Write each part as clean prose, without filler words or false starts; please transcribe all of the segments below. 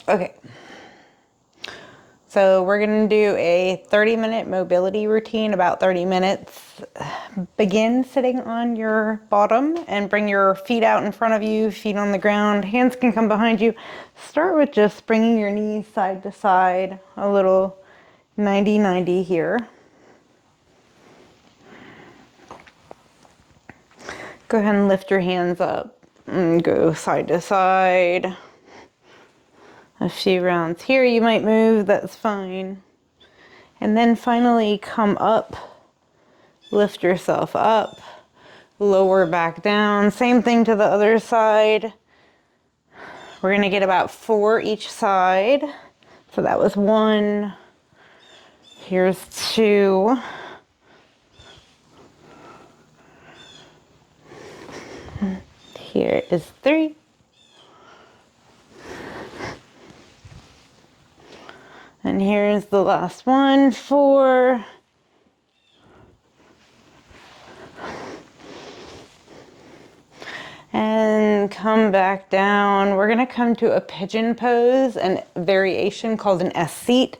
Okay. So we're going to do a 30-minute mobility routine, about 30 minutes. Begin sitting on your bottom and bring your feet out in front of you, feet on the ground. Hands can come behind you. Start with just bringing your knees side to side, a little 90-90 here. Go ahead and lift your hands up and go side to side. A few rounds here, you might move, that's fine. And then finally come up, lift yourself up, lower back down. Same thing to the other side. We're gonna get about 4 each side. So that was 1, here's 2. Here is 3. And here's the last one, 4. And come back down. We're gonna come to a pigeon pose, and variation called an S seat.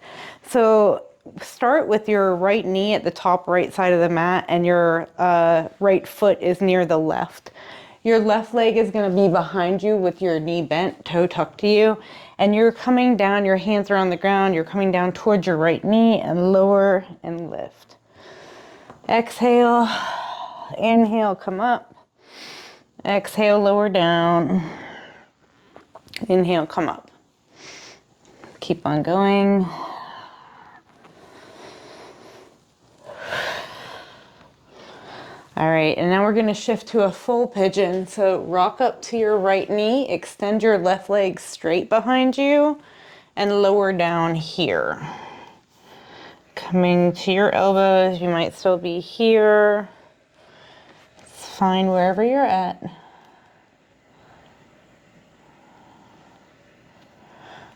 So start with your right knee at the top right side of the mat, and your right foot is near the left. Your left leg is gonna be behind you with your knee bent, toe tucked to you. And you're coming down, your hands are on the ground, you're coming down towards your right knee and lower and lift. Exhale, inhale, come up. Exhale, lower down. Inhale, come up. Keep on going. All right, and now we're gonna shift to a full pigeon. So rock up to your right knee, extend your left leg straight behind you, and lower down here. Coming to your elbows, you might still be here. It's fine wherever you're at.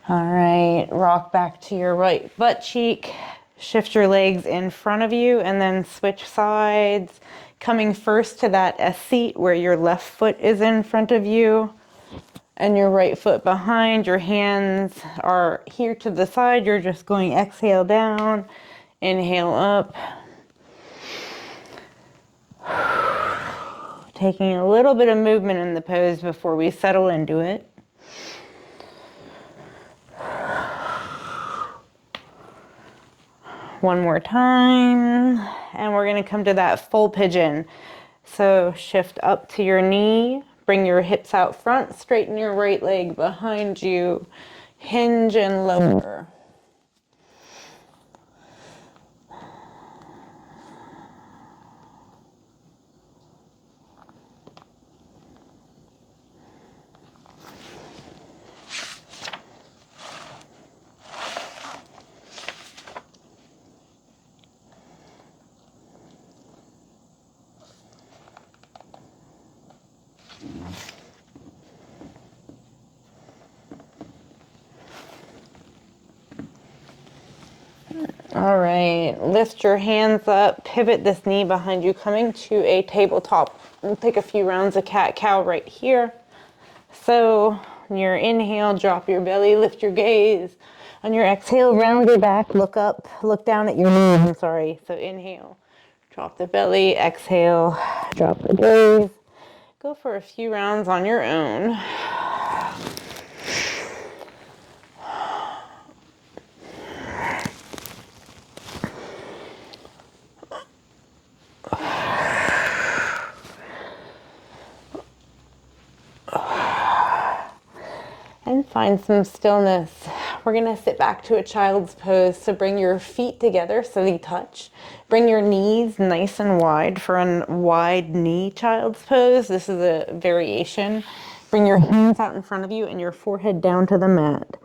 All right, rock back to your right butt cheek. Shift your legs in front of you and then switch sides. Coming first to that S seat where your left foot is in front of you and your right foot behind. Your hands are here to the side. You're just going exhale down, inhale up. Taking a little bit of movement in the pose before we settle into it. One more time, and we're gonna come to that full pigeon. So shift up to your knee, bring your hips out front, straighten your right leg behind you, hinge and lower. All right, lift your hands up, pivot this knee behind you, coming to a tabletop. We'll take a few rounds of cat-cow right here. So on your inhale, drop your belly, lift your gaze. On your exhale, round your back, look up, look down at your knees, I'm sorry. So inhale, drop the belly, exhale, drop the gaze. Go for a few rounds on your own. And find some stillness. We're gonna sit back to a child's pose. So bring your feet together so they touch. Bring your knees nice and wide for a wide knee child's pose. This is a variation. Bring your hands out in front of you and your forehead down to the mat.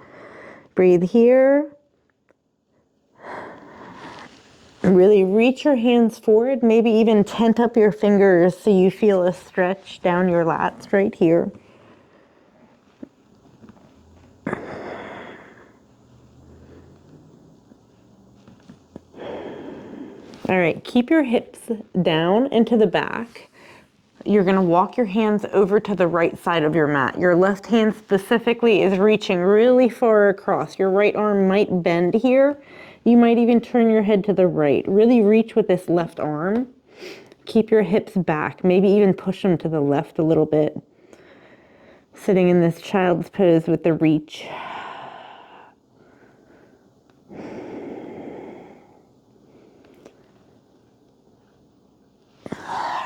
Breathe here. Really reach your hands forward, maybe even tent up your fingers so you feel a stretch down your lats right here. All right, keep your hips down and to the back. You're gonna walk your hands over to the right side of your mat. Your left hand specifically is reaching really far across. Your right arm might bend here. You might even turn your head to the right. Really reach with this left arm. Keep your hips back. Maybe even push them to the left a little bit. Sitting in this child's pose with the reach.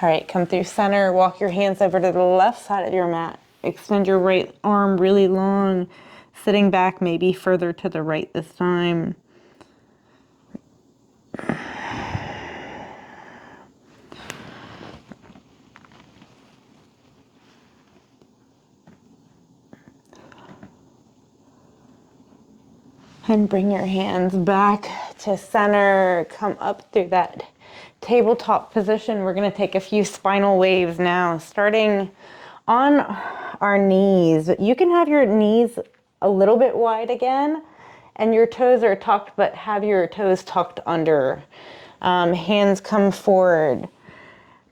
All right, come through center, walk your hands over to the left side of your mat. Extend your right arm really long, sitting back maybe further to the right this time. And bring your hands back to center. Come up through that tabletop position. We're going to take a few spinal waves now, starting on our knees. You can have your knees a little bit wide again, and your toes are tucked, but have your toes tucked under. Hands come forward.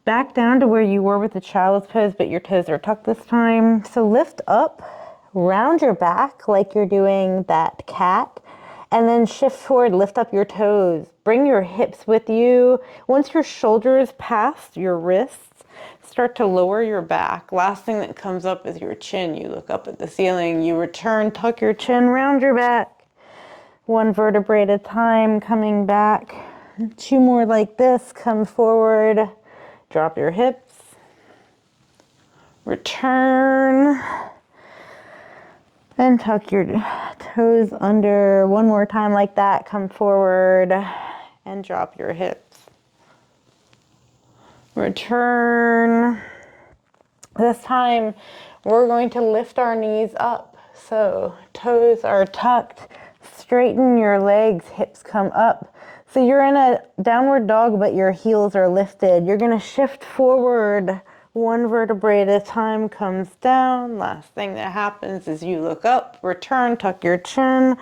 Back down to where you were with the child's pose, but your toes are tucked this time. So lift up, round your back like you're doing that cat, and then shift forward, lift up your toes. Bring your hips with you. Once your shoulders past your wrists, start to lower your back. Last thing that comes up is your chin. You look up at the ceiling, you return, tuck your chin, round your back. One vertebrae at a time, coming back. 2 more like this, come forward. Drop your hips, return, and tuck your toes under. 1 more time like that, come forward and drop your hips. Return. This time we're going to lift our knees up. So toes are tucked, straighten your legs, hips come up. So you're in a downward dog, but your heels are lifted. You're gonna shift forward, 1 vertebrae at a time comes down. Last thing that happens is you look up, return, tuck your chin,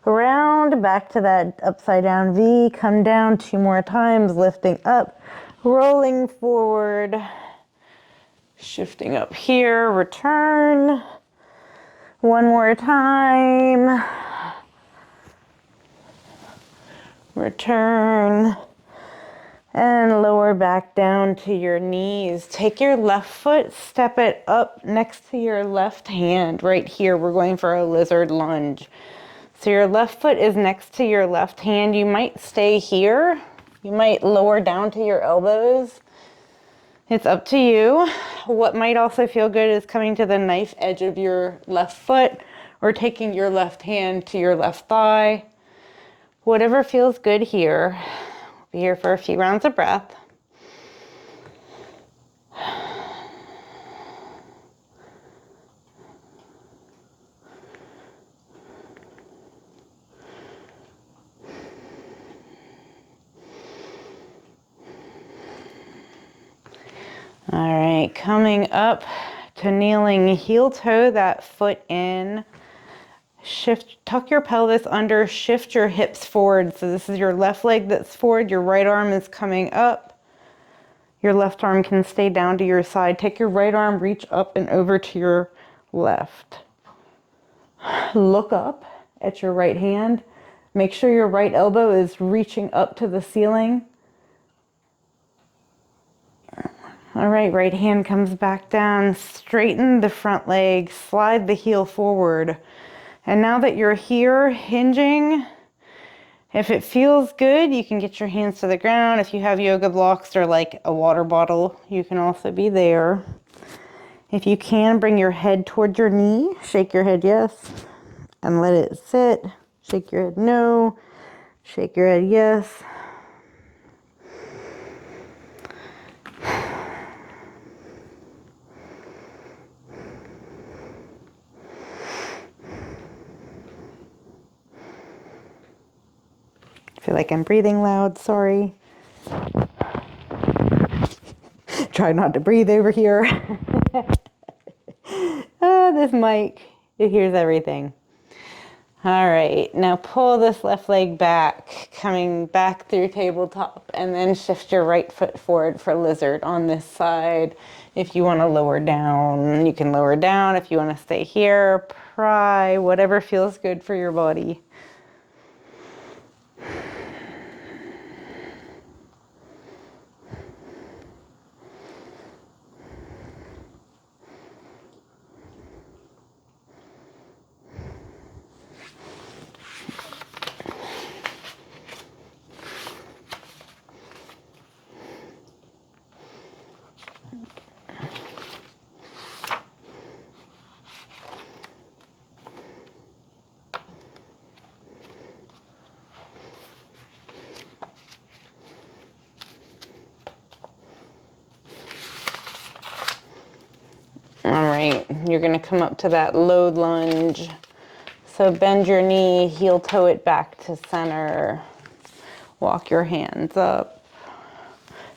round, back to that upside down V, come down 2 more times, lifting up, rolling forward, shifting up here, return, 1 more time. Return and lower back down to your knees. Take your left foot, step it up next to your left hand. Right here, we're going for a lizard lunge. So your left foot is next to your left hand. You might stay here. You might lower down to your elbows. It's up to you. What might also feel good is coming to the knife edge of your left foot or taking your left hand to your left thigh. Whatever feels good here. We'll be here for a few rounds of breath. All right, coming up to kneeling, heel toe that foot in. Shift, tuck your pelvis under, shift your hips forward. So this is your left leg that's forward, your right arm is coming up. Your left arm can stay down to your side. Take your right arm, reach up and over to your left. Look up at your right hand. Make sure your right elbow is reaching up to the ceiling. All right, right hand comes back down. Straighten the front leg, slide the heel forward. And now that you're here, hinging, if it feels good, you can get your hands to the ground. If you have yoga blocks or like a water bottle, you can also be there. If you can, bring your head toward your knee, shake your head yes, and let it sit. Shake your head no, shake your head yes. I feel like I'm breathing loud, sorry. Try not to breathe over here. This mic, it hears everything. All right, now pull this left leg back, coming back through tabletop, and then shift your right foot forward for lizard on this side. If you want to lower down, you can lower down. If you want to stay here, pry, whatever feels good for your body. All right, you're gonna come up to that load lunge. So bend your knee, heel toe it back to center. Walk your hands up.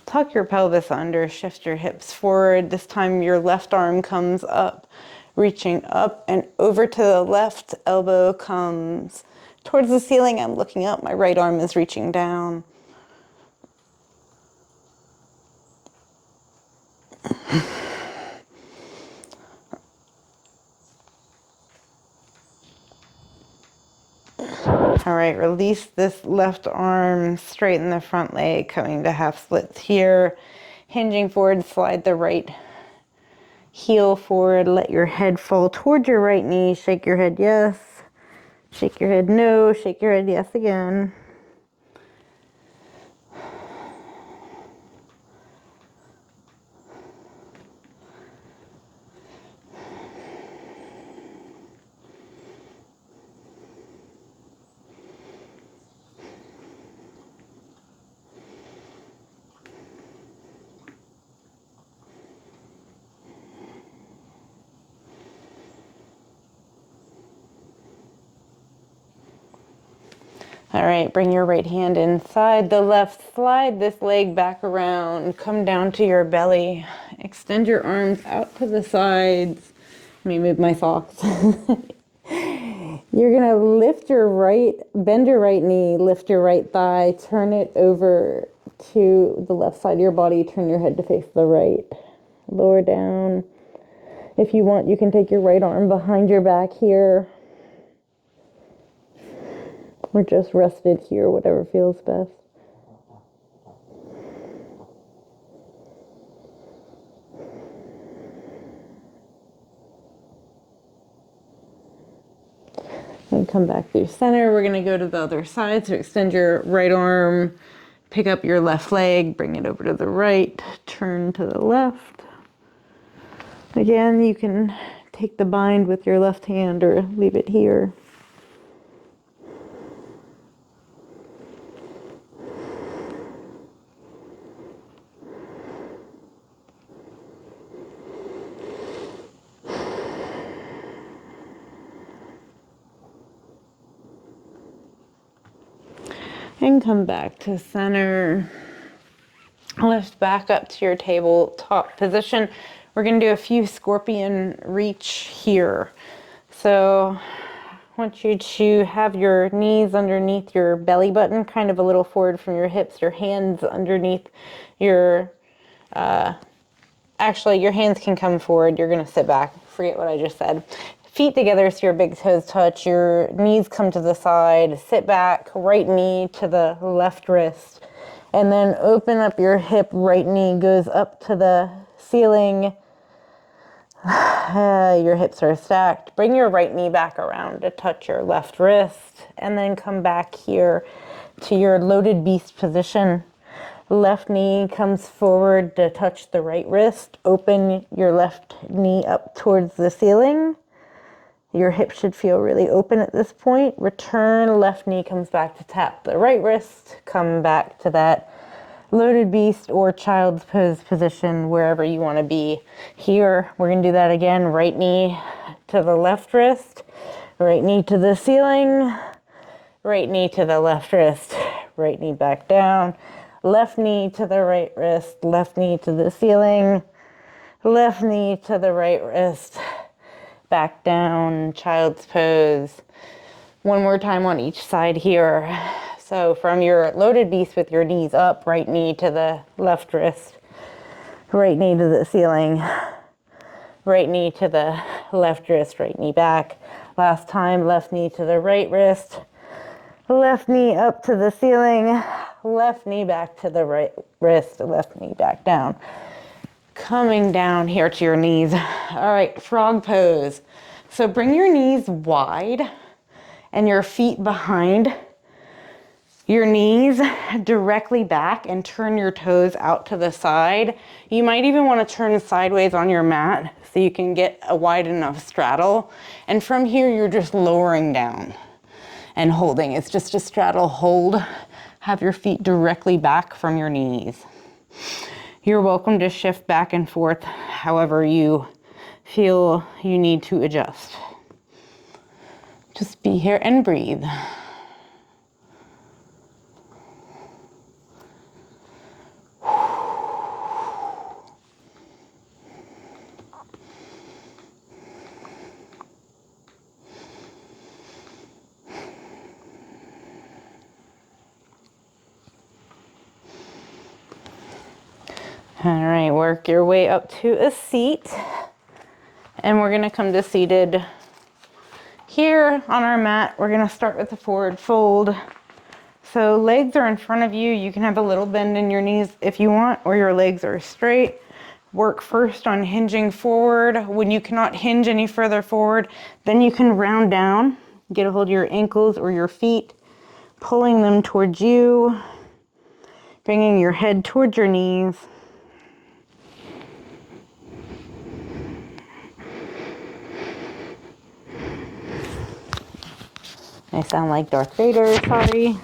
Tuck your pelvis under, shift your hips forward. This time your left arm comes up, reaching up and over to the left. Elbow comes towards the ceiling. I'm looking up, my right arm is reaching down. All right, release this left arm, straighten the front leg, coming to half splits here. Hinging forward, slide the right heel forward, let your head fall towards your right knee. Shake your head yes, shake your head no, shake your head yes again. All right, bring your right hand inside the left, slide this leg back around, come down to your belly, extend your arms out to the sides. Let me move my socks. You're gonna lift your right, bend your right knee, lift your right thigh, turn it over to the left side of your body, turn your head to face the right. Lower down. If you want, you can take your right arm behind your back here. Or just rested here, whatever feels best. And come back through center. We're gonna go to the other side. So extend your right arm, pick up your left leg, bring it over to the right, turn to the left. Again, you can take the bind with your left hand or leave it here. And come back to center. Lift back up to your tabletop position. We're going to do a few scorpion reach here. So I want you to have your knees underneath your belly button, kind of a little forward from your hips, your hands underneath your, actually your hands can come forward. You're going to sit back. Forget what I just said. Feet together so your big toes touch, your knees come to the side, sit back, right knee to the left wrist, and then open up your hip, right knee goes up to the ceiling. Your hips are stacked. Bring your right knee back around to touch your left wrist, and then come back here to your loaded beast position. Left knee comes forward to touch the right wrist. Open your left knee up towards the ceiling. Your hip should feel really open at this point. Return, left knee comes back to tap the right wrist. Come back to that loaded beast or child's pose position, wherever you want to be. Here, we're going to do that again. Right knee to the left wrist. Right knee to the ceiling. Right knee to the left wrist. Right knee back down. Left knee to the right wrist. Left knee to the ceiling. Left knee to the right wrist. Back down, child's pose. One more time on each side here. So from your loaded beast with your knees up, right knee to the left wrist, right knee to the ceiling, right knee to the left wrist, right knee back. Last time, left knee to the right wrist, left knee up to the ceiling, left knee back to the right wrist, left knee back down. Coming down here to your knees. All right, frog pose. So bring your knees wide and your feet behind your knees directly back and turn your toes out to the side. You might even want to turn sideways on your mat so you can get a wide enough straddle. And from here, you're just lowering down and holding. It's just a straddle hold. Have your feet directly back from your knees. You're welcome to shift back and forth however you feel you need to adjust. Just be here and breathe. All right, work your way up to a seat. And we're gonna come to seated here on our mat. We're gonna start with the forward fold. So legs are in front of you. You can have a little bend in your knees if you want, or your legs are straight. Work first on hinging forward. When you cannot hinge any further forward, then you can round down, get a hold of your ankles or your feet, pulling them towards you, bringing your head towards your knees. I sound like Darth Vader, sorry.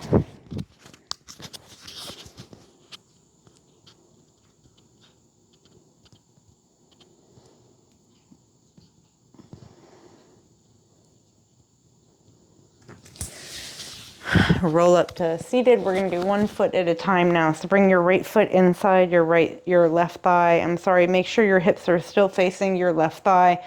Roll up to seated. We're gonna do 1 foot at a time now. So bring your right foot inside your left thigh. I'm sorry, make sure your hips are still facing your left thigh.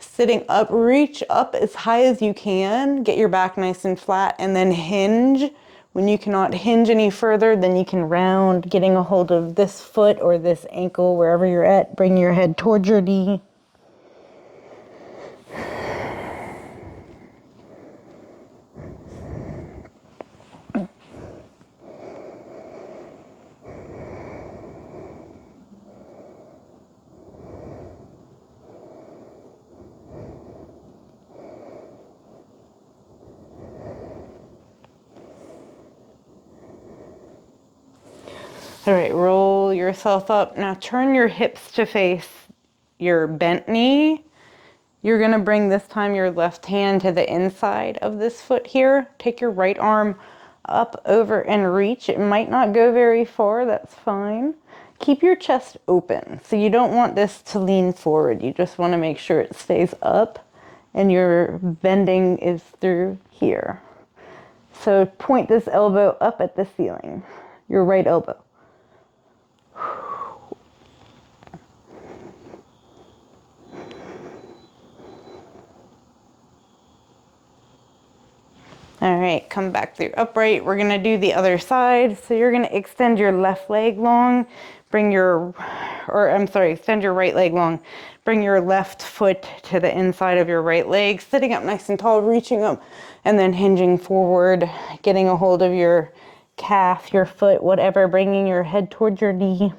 Sitting up, reach up as high as you can. Get your back nice and flat and then hinge. When you cannot hinge any further, then you can round, getting a hold of this foot or this ankle, wherever you're at. Bring your head towards your knee. All right, roll yourself up. Now turn your hips to face your bent knee. You're gonna bring this time your left hand to the inside of this foot here. Take your right arm up, over, and reach. It might not go very far, that's fine. Keep your chest open. So you don't want this to lean forward. You just wanna make sure it stays up and your bending is through here. So point this elbow up at the ceiling, your right elbow. All right, come back through upright. We're gonna do the other side. So you're gonna extend your left leg long, extend your right leg long. Bring your left foot to the inside of your right leg, sitting up nice and tall, reaching up, and then hinging forward, getting a hold of your calf, your foot, whatever, bringing your head towards your knee.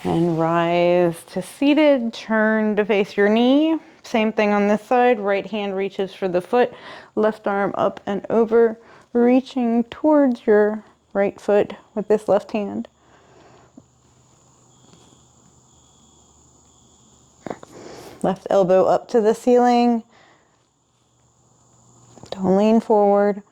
And rise to seated, turn to face your knee. Same thing on this side, right hand reaches for the foot, left arm up and over, reaching towards your right foot with this left hand. Left elbow up to the ceiling. Don't lean forward.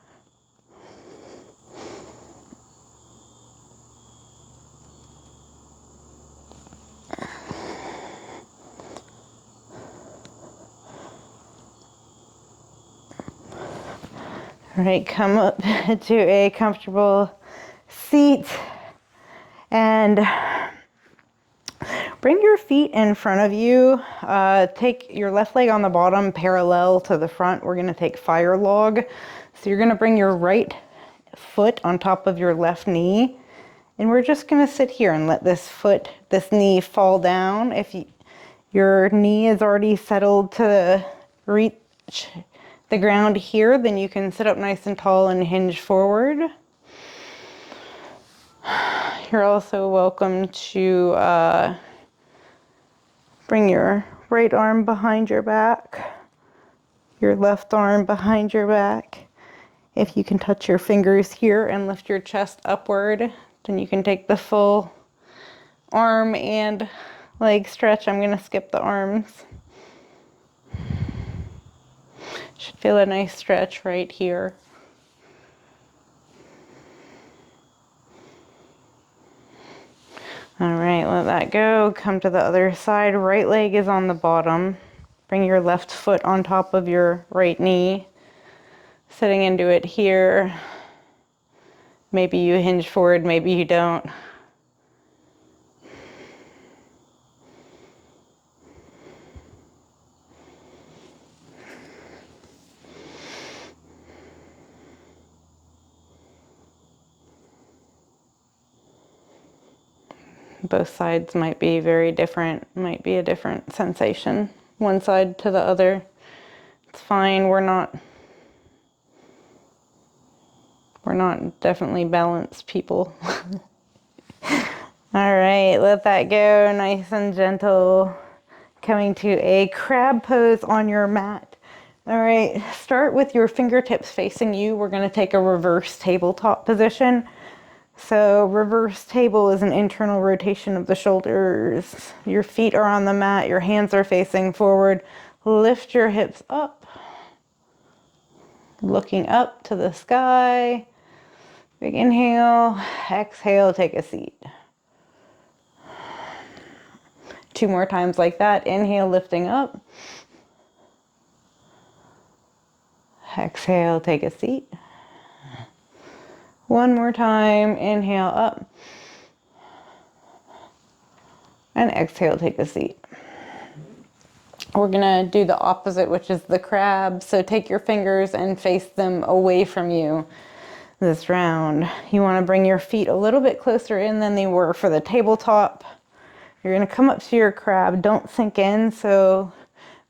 All right, come up to a comfortable seat and bring your feet in front of you. Take your left leg on the bottom parallel to the front. We're gonna take fire log. So you're gonna bring your right foot on top of your left knee. And we're just gonna sit here and let this knee fall down. If your knee is already settled to reach the ground here, then you can sit up nice and tall and hinge forward. You're also welcome to bring your right arm behind your back, your left arm behind your back. If you can touch your fingers here and lift your chest upward, then you can take the full arm and leg stretch. I'm gonna skip the arms. Should feel a nice stretch right here. All right, let that go. Come to the other side. Right leg is on the bottom. Bring your left foot on top of your right knee. Sitting into it here. Maybe you hinge forward, maybe you don't. Both sides might be very different, might be a different sensation. One side to the other. It's fine, we're not definitely balanced people. All right, let that go, nice and gentle. Coming to a crab pose on your mat. All right, start with your fingertips facing you. We're gonna take a reverse tabletop position. So reverse table is an internal rotation of the shoulders. Your feet are on the mat, your hands are facing forward. Lift your hips up, looking up to the sky. Big inhale, exhale, take a seat. 2 more times like that. Inhale, lifting up. Exhale, take a seat. 1 more time, inhale up. And exhale, take a seat. We're gonna do the opposite, which is the crab. So take your fingers and face them away from you this round. You wanna bring your feet a little bit closer in than they were for the tabletop. You're gonna come up to your crab, don't sink in, so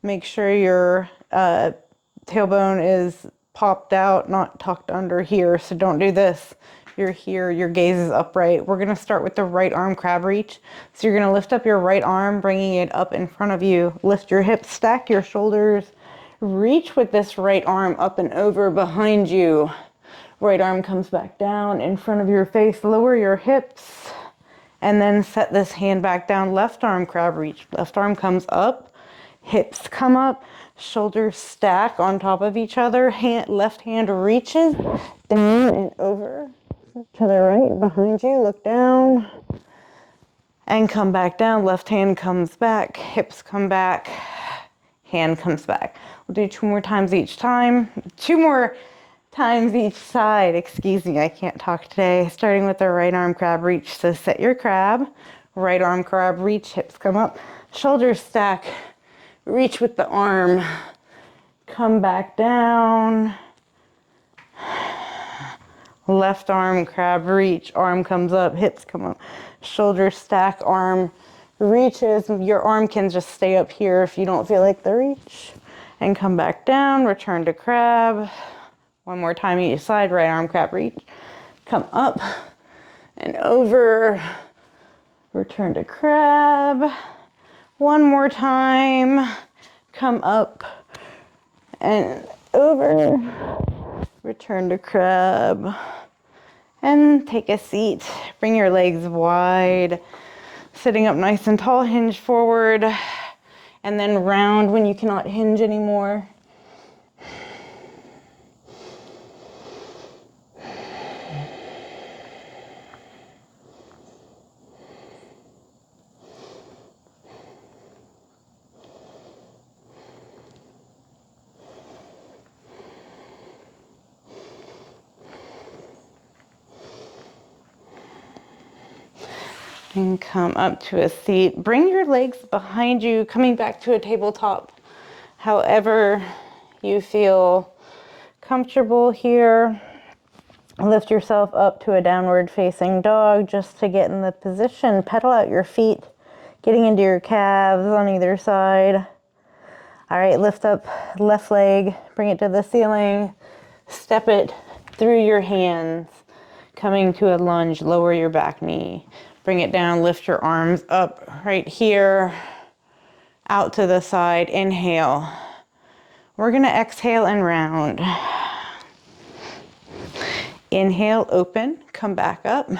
make sure your tailbone is popped out, not tucked under here, so don't do this. You're here, your gaze is upright. We're gonna start with the right arm crab reach. So you're gonna lift up your right arm, bringing it up in front of you. Lift your hips, stack your shoulders. Reach with this right arm up and over behind you. Right arm comes back down in front of your face. Lower your hips. And then set this hand back down. Left arm crab reach. Left arm comes up. Hips come up. Shoulders stack on top of each other. Left hand reaches down and over to the right behind you. Look down and come back down. Left hand comes back. Hips come back. Hand comes back. We'll do 2 more times each time. 2 more times each side. Excuse me, I can't talk today. Starting with the right arm crab reach. So set your crab. Right arm crab reach. Hips come up. Shoulders stack. Reach with the arm. Come back down. Left arm crab reach. Arm comes up. Hips come up. Shoulders stack. Arm reaches. Your arm can just stay up here if you don't feel like the reach. And come back down. Return to crab. 1 more time each side. Right arm crab reach. Come up and over. Return to crab. 1 more time. Come up and over. Return to crab. And take a seat. Bring your legs wide. Sitting up nice and tall. Hinge forward. And then round when you cannot hinge anymore. And come up to a seat. Bring your legs behind you, coming back to a tabletop. However you feel comfortable here. Lift yourself up to a downward facing dog just to get in the position. Pedal out your feet, getting into your calves on either side. All right, lift up left leg, bring it to the ceiling. Step it through your hands, coming to a lunge, lower your back knee. Bring it down, lift your arms up right here, out to the side, inhale. We're gonna exhale and round. Inhale, open, come back up.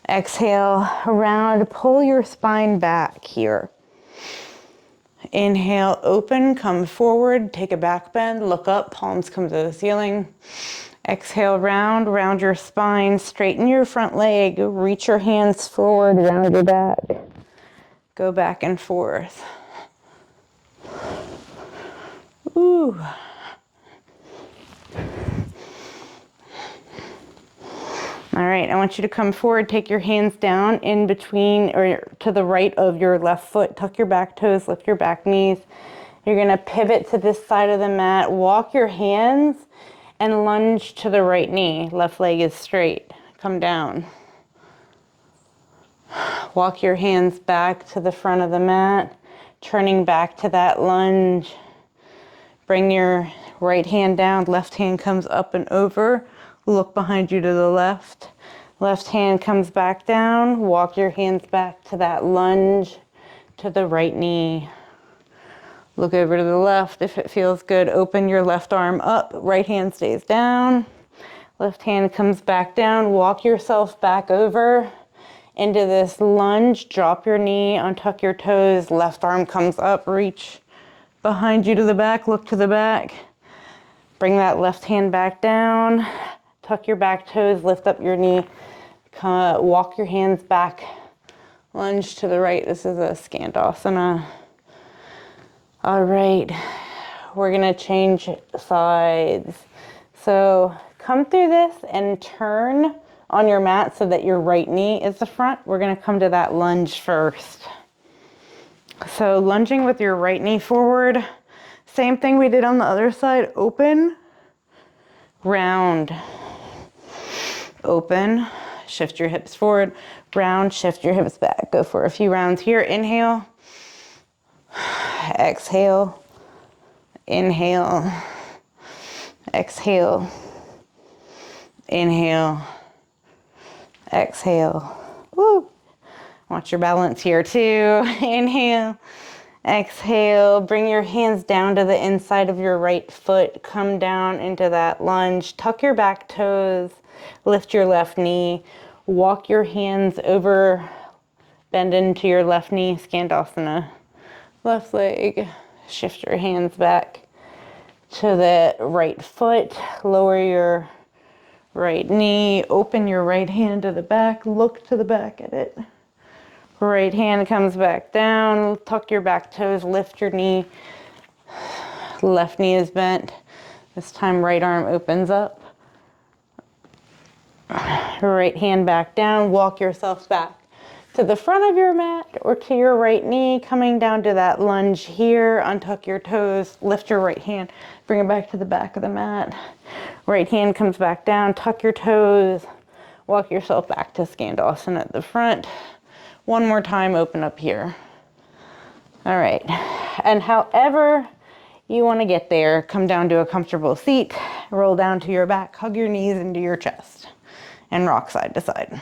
Exhale, round, pull your spine back here. Inhale, open, come forward, take a back bend, look up, palms come to the ceiling. Exhale, round, round your spine, straighten your front leg, reach your hands forward, round your back. Go back and forth. Ooh. All right, I want you to come forward, take your hands down in between or to the right of your left foot, tuck your back toes, lift your back knees. You're gonna pivot to this side of the mat, walk your hands and lunge to the right knee. Left leg is straight, come down. Walk your hands back to the front of the mat, turning back to that lunge. Bring your right hand down, left hand comes up and over. Look behind you to the left. Left hand comes back down. Walk your hands back to that lunge to the right knee. Look over to the left. If it feels good, open your left arm up. Right hand stays down. Left hand comes back down. Walk yourself back over into this lunge. Drop your knee, untuck your toes. Left arm comes up. Reach behind you to the back. Look to the back. Bring that left hand back down. Tuck your back toes. Lift up your knee. Walk your hands back. Lunge to the right. This is a Skandasana. All right, we're gonna change sides. So come through this and turn on your mat so that your right knee is the front. We're gonna come to that lunge first. So lunging with your right knee forward. Same thing we did on the other side. Open, round, open, shift your hips forward, round, shift your hips back. Go for a few rounds here. Inhale. Exhale, inhale, exhale, inhale, exhale. Woo. Watch your balance here too. Inhale, exhale. Bring your hands down to the inside of your right foot. Come down into that lunge. Tuck your back toes. Lift your left knee. Walk your hands over. Bend into your left knee. Skandasana. Left leg, shift your hands back to the right foot, lower your right knee, open your right hand to the back, look to the back at it. Right hand comes back down, tuck your back toes, lift your knee. Left knee is bent. This time right arm opens up. Right hand back down, walk yourself back to the front of your mat or to your right knee, coming down to that lunge here. Untuck your toes, lift your right hand, bring it back to the back of the mat. Right hand comes back down, tuck your toes, walk yourself back to Skandasana at the front. One more time, open up here. All right, and however you want to get there, come down to a comfortable seat, roll down to your back, hug your knees into your chest, and rock side to side.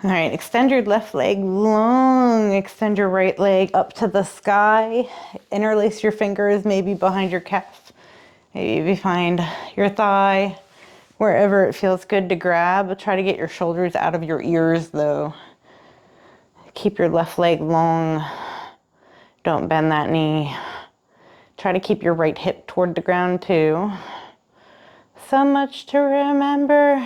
All right, extend your left leg long, extend your right leg up to the sky, interlace your fingers maybe behind your calf, maybe behind your thigh, wherever it feels good to grab. Try to get your shoulders out of your ears though. Keep your left leg long, don't bend that knee. Try to keep your right hip toward the ground too. So much to remember.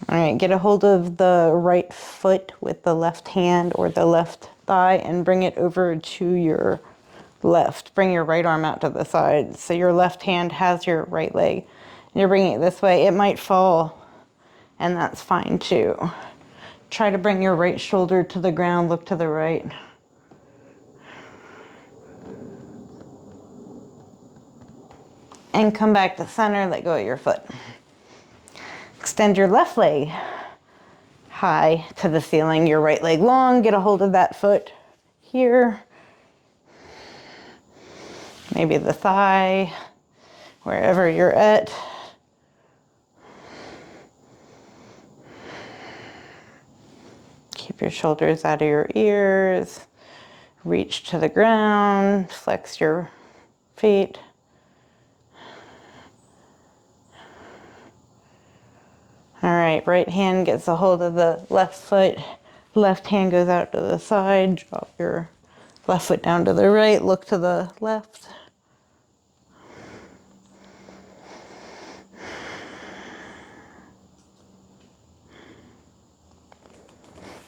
All right, get a hold of the right foot with the left hand or the left thigh and bring it over to your left. Bring your right arm out to the side. So your left hand has your right leg. You're bringing it this way. It might fall, and that's fine too. Try to bring your right shoulder to the ground, look to the right. And come back to center, let go of your foot. Extend your left leg high to the ceiling, your right leg long, get a hold of that foot here. Maybe the thigh, wherever you're at. Keep your shoulders out of your ears. Reach to the ground, flex your feet. All right, right hand gets a hold of the left foot. Left hand goes out to the side. Drop your left foot down to the right. Look to the left.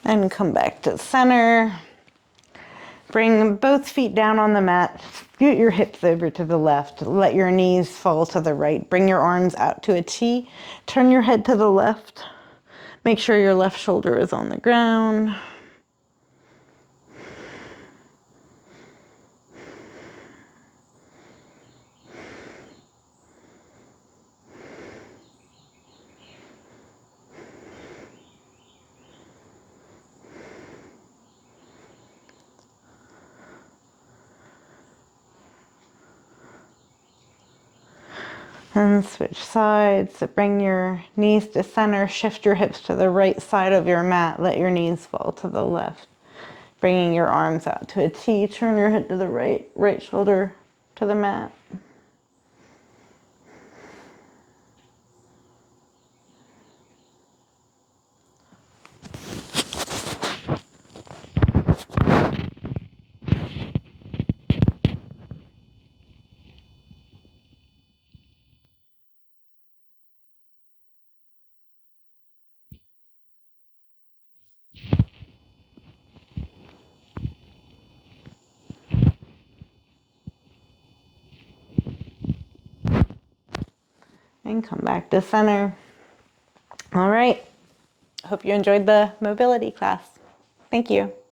And come back to center. Bring both feet down on the mat. Scoot your hips over to the left. Let your knees fall to the right. Bring your arms out to a T. Turn your head to the left. Make sure your left shoulder is on the ground. And switch sides. So bring your knees to center. Shift your hips to the right side of your mat. Let your knees fall to the left. Bringing your arms out to a T. Turn your head to the right. Right shoulder to the mat. And come back to center. All right. Hope you enjoyed the mobility class. Thank you.